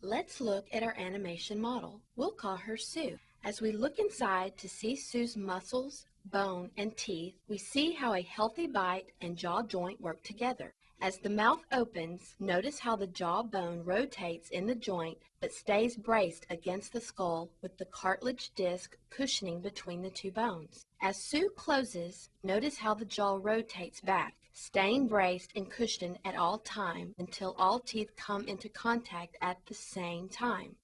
Let's look at our animation model. We'll call her Sue. As we look inside to see Sue's muscles, bone, and teeth, we see how a healthy bite and jaw joint work together. As the mouth opens, notice how the jaw bone rotates in the joint but stays braced against the skull with the cartilage disc cushioning between the two bones. As Sue closes, notice how the jaw rotates back, staying braced and cushioned at all times until all teeth come into contact at the same time.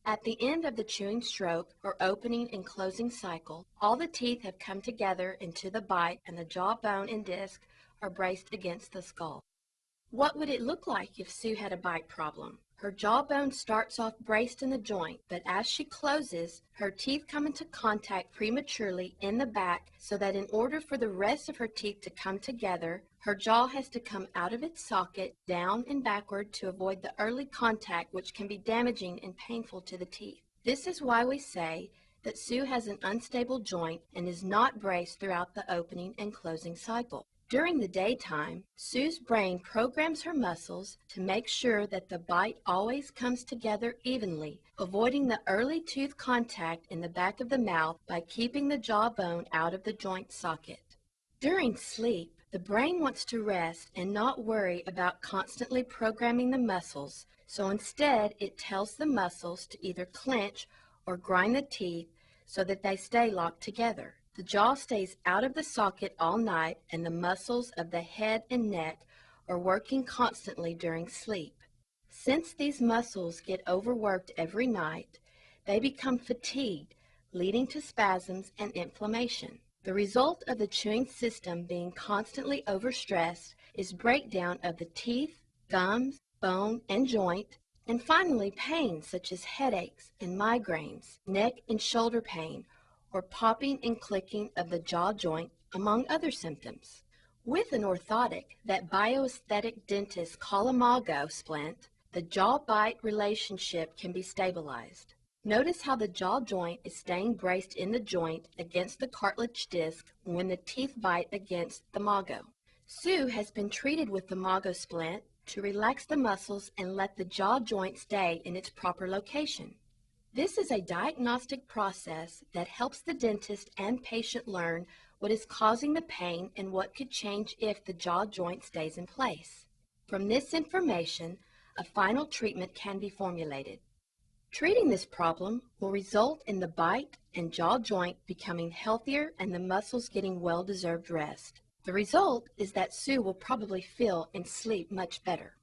At the end of the chewing stroke, or opening and closing cycle, all the teeth have come together into the bite and the jawbone and disc are braced against the skull. What would it look like if Sue had a bite problem? Her jawbone starts off braced in the joint, but as she closes, her teeth come into contact prematurely in the back so that in order for the rest of her teeth to come together, her jaw has to come out of its socket, down and backward to avoid the early contact, which can be damaging and painful to the teeth. This is why we say that Sue has an unstable joint and is not braced throughout the opening and closing cycle. During the daytime, Sue's brain programs her muscles to make sure that the bite always comes together evenly, avoiding the early tooth contact in the back of the mouth by keeping the jawbone out of the joint socket. During sleep, the brain wants to rest and not worry about constantly programming the muscles, so instead it tells the muscles to either clench or grind the teeth so that they stay locked together. The jaw stays out of the socket all night and the muscles of the head and neck are working constantly during sleep. Since these muscles get overworked every night, they become fatigued, leading to spasms and inflammation. The result of the chewing system being constantly overstressed is breakdown of the teeth, gums, bone, and joint, and finally pain such as headaches and migraines, neck and shoulder pain, or popping and clicking of the jaw joint, among other symptoms. With an orthotic that bioaesthetic dentists call imago splint, the jaw-bite relationship can be stabilized. Notice how the jaw joint is staying braced in the joint against the cartilage disc when the teeth bite against the imago. Sue has been treated with the imago splint to relax the muscles and let the jaw joint stay in its proper location. This is a diagnostic process that helps the dentist and patient learn what is causing the pain and what could change if the jaw joint stays in place. From this information, a final treatment can be formulated. Treating this problem will result in the bite and jaw joint becoming healthier and the muscles getting well-deserved rest. The result is that Sue will probably feel and sleep much better.